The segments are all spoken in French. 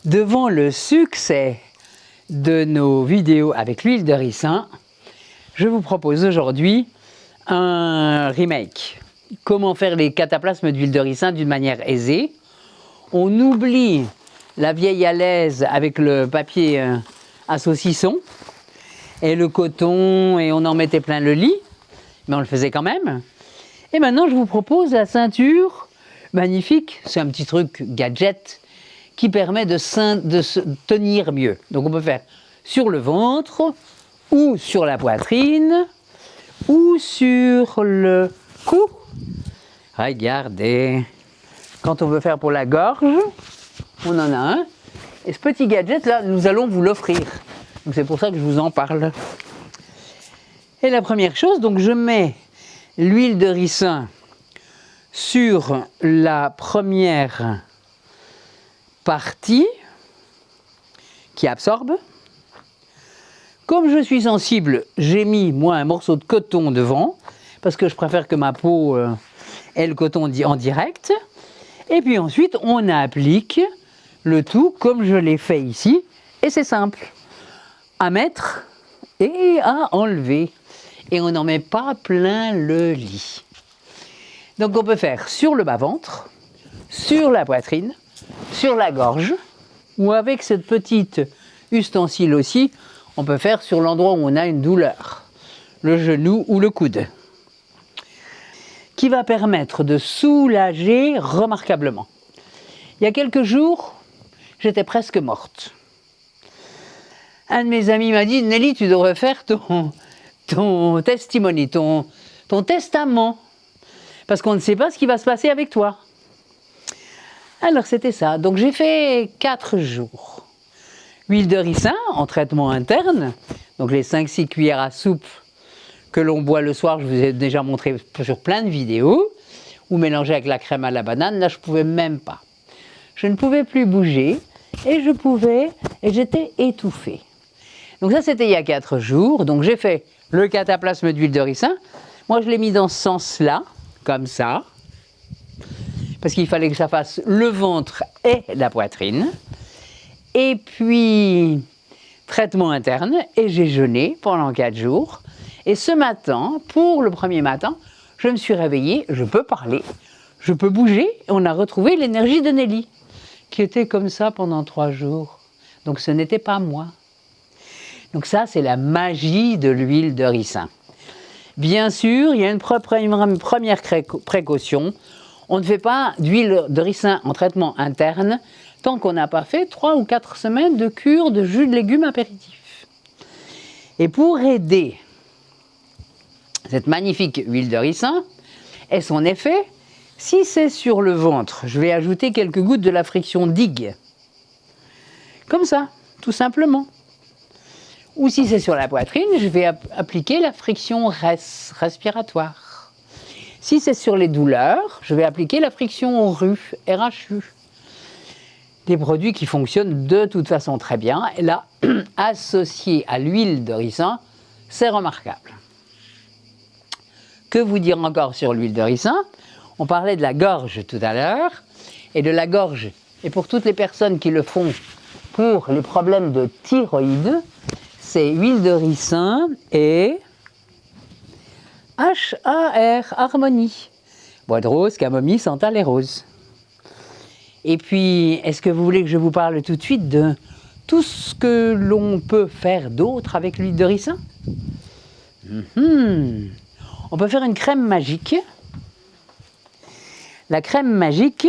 Devant le succès de nos vidéos avec l'huile de ricin, je vous propose aujourd'hui un remake. Comment faire les cataplasmes d'huile de ricin d'une manière aisée. On oublie la vieille alaise avec le papier à saucisson et le coton, et on en mettait plein le lit, mais on le faisait quand même. Et maintenant, je vous propose la ceinture magnifique. C'est un petit truc gadget qui permet de se tenir mieux. Donc on peut faire sur le ventre, ou sur la poitrine, ou sur le cou. Regardez, quand on veut faire pour la gorge, on en a un. Et ce petit gadget-là, nous allons vous l'offrir. Donc c'est pour ça que je vous en parle. Et la première chose, donc je mets l'huile de ricin sur la première partie qui absorbe. Comme je suis sensible, j'ai mis moi un morceau de coton devant parce que je préfère que ma peau ait le coton en direct. Et puis ensuite, on applique le tout comme je l'ai fait ici. Et c'est simple à mettre et à enlever. Et on n'en met pas plein le lit. Donc on peut faire sur le bas-ventre, sur la poitrine, sur la gorge, ou avec cette petite ustensile aussi, on peut faire sur l'endroit où on a une douleur, le genou ou le coude, qui va permettre de soulager remarquablement. Il y a quelques jours, j'étais presque morte. Un de mes amis m'a dit « Nelly, tu devrais faire ton testimony, ton testament, parce qu'on ne sait pas ce qui va se passer avec toi. » Alors c'était ça, donc j'ai fait 4 jours. Huile de ricin en traitement interne, donc les 5-6 cuillères à soupe que l'on boit le soir, je vous ai déjà montré sur plein de vidéos, ou mélangé avec la crème à la banane, là je ne pouvais même pas. Je ne pouvais plus bouger, et j'étais étouffée. Donc ça c'était il y a 4 jours, donc j'ai fait le cataplasme d'huile de ricin. Moi je l'ai mis dans ce sens-là, comme ça, parce qu'il fallait que ça fasse le ventre et la poitrine. Et puis, traitement interne, et j'ai jeûné pendant 4 jours. Et ce matin, pour le premier matin, je me suis réveillée, je peux parler, je peux bouger, et on a retrouvé l'énergie de Nelly, qui était comme ça pendant 3 jours. Donc ce n'était pas moi. Donc ça, c'est la magie de l'huile de ricin. Bien sûr, il y a une première précaution. On ne fait pas d'huile de ricin en traitement interne tant qu'on n'a pas fait 3 ou 4 semaines de cure de jus de légumes apéritifs. Et pour aider cette magnifique huile de ricin et son effet, si c'est sur le ventre, je vais ajouter quelques gouttes de la friction Dig. Comme ça, tout simplement. Ou si c'est sur la poitrine, je vais appliquer la friction respiratoire. Si c'est sur les douleurs, je vais appliquer la friction RU, RHU. Des produits qui fonctionnent de toute façon très bien. Et là, associé à l'huile de ricin, c'est remarquable. Que vous dire encore sur l'huile de ricin? On parlait de la gorge tout à l'heure, et de la gorge. Et pour toutes les personnes qui le font pour les problèmes de thyroïde, c'est huile de ricin et HAR, harmonie. Bois de rose, camomille, santal et rose. Et puis, est-ce que vous voulez que je vous parle tout de suite de tout ce que l'on peut faire d'autre avec l'huile de ricin? On peut faire une crème magique. La crème magique,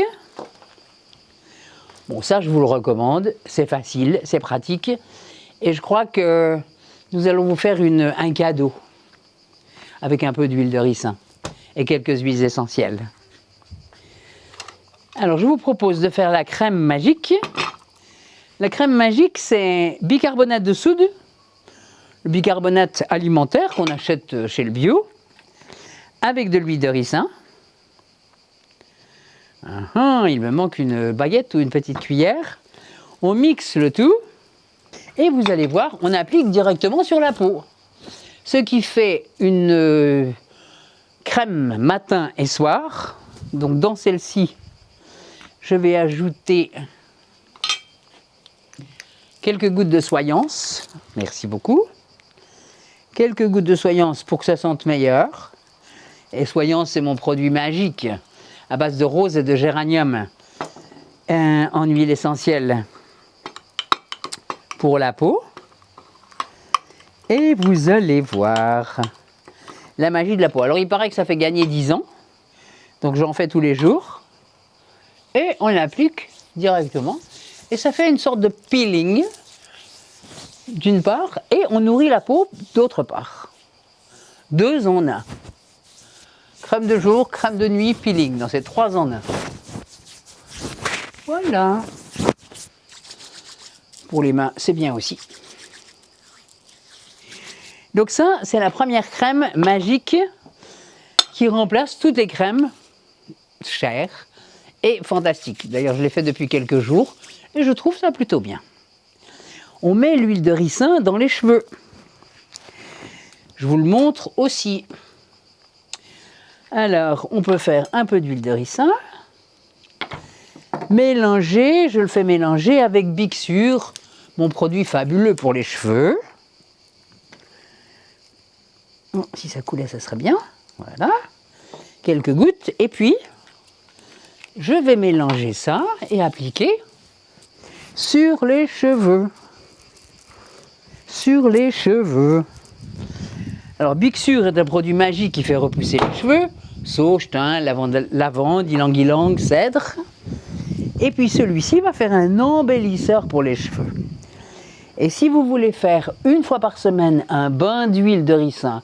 bon ça je vous le recommande, c'est facile, c'est pratique. Et je crois que nous allons vous faire un cadeau avec un peu d'huile de ricin et quelques huiles essentielles. Alors je vous propose de faire la crème magique. La crème magique, c'est bicarbonate de soude, le bicarbonate alimentaire qu'on achète chez le bio, avec de l'huile de ricin. Il me manque une baguette ou une petite cuillère. On mixe le tout. Et vous allez voir, on applique directement sur la peau. Ce qui fait une crème matin et soir. Donc dans celle-ci, je vais ajouter quelques gouttes de soyance, merci beaucoup. Quelques gouttes de soyance pour que ça sente meilleur. Et soyance, c'est mon produit magique à base de rose et de géranium en huile essentielle pour la peau. Et vous allez voir la magie de la peau. Alors, il paraît que ça fait gagner 10 ans. Donc, j'en fais tous les jours. Et on l'applique directement. Et ça fait une sorte de peeling, d'une part, et on nourrit la peau d'autre part. 2 en 1. Crème de jour, crème de nuit, peeling. Dans ces 3 en 1. Voilà. Pour les mains, c'est bien aussi. Donc ça, c'est la première crème magique qui remplace toutes les crèmes chères et fantastiques. D'ailleurs, je l'ai fait depuis quelques jours et je trouve ça plutôt bien. On met l'huile de ricin dans les cheveux. Je vous le montre aussi. Alors, on peut faire un peu d'huile de ricin. Mélanger, je le fais mélanger avec Big Sur, mon produit fabuleux pour les cheveux. Bon, si ça coulait, ça serait bien. Voilà. Quelques gouttes. Et puis, je vais mélanger ça et appliquer sur les cheveux. Sur les cheveux. Alors, Big Sur est un produit magique qui fait repousser les cheveux. Sauge, thym, lavande, ylang-ylang, cèdre. Et puis celui-ci va faire un embellisseur pour les cheveux. Et si vous voulez faire une fois par semaine un bain d'huile de ricin,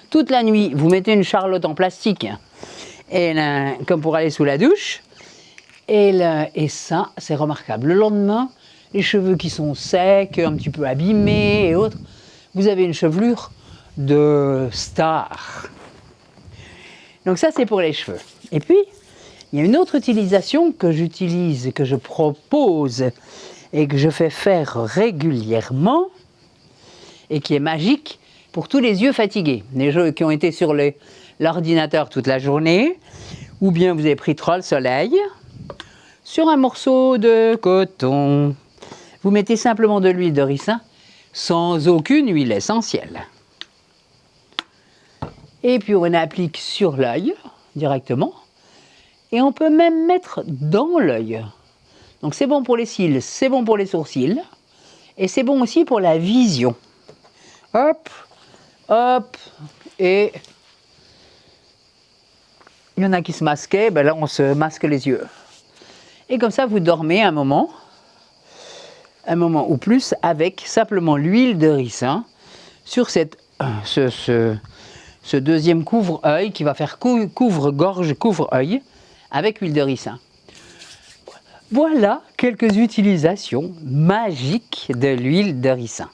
toute la nuit, vous mettez une charlotte en plastique, et là, comme pour aller sous la douche, et ça, c'est remarquable. Le lendemain, les cheveux qui sont secs, un petit peu abîmés et autres, vous avez une chevelure de star. Donc ça, c'est pour les cheveux. Et puis, il y a une autre utilisation que j'utilise, que je propose et que je fais faire régulièrement et qui est magique pour tous les yeux fatigués. Les gens qui ont été sur l'ordinateur toute la journée, ou bien vous avez pris trop le soleil, sur un morceau de coton, vous mettez simplement de l'huile de ricin sans aucune huile essentielle. Et puis on applique sur l'œil directement. Et on peut même mettre dans l'œil. Donc c'est bon pour les cils, c'est bon pour les sourcils. Et c'est bon aussi pour la vision. Hop, hop. Et il y en a qui se masquaient, ben là on se masque les yeux. Et comme ça vous dormez un moment ou plus, avec simplement l'huile de ricin sur ce deuxième couvre-œil qui va faire couvre-gorge, couvre-œil avec huile de ricin. Voilà quelques utilisations magiques de l'huile de ricin.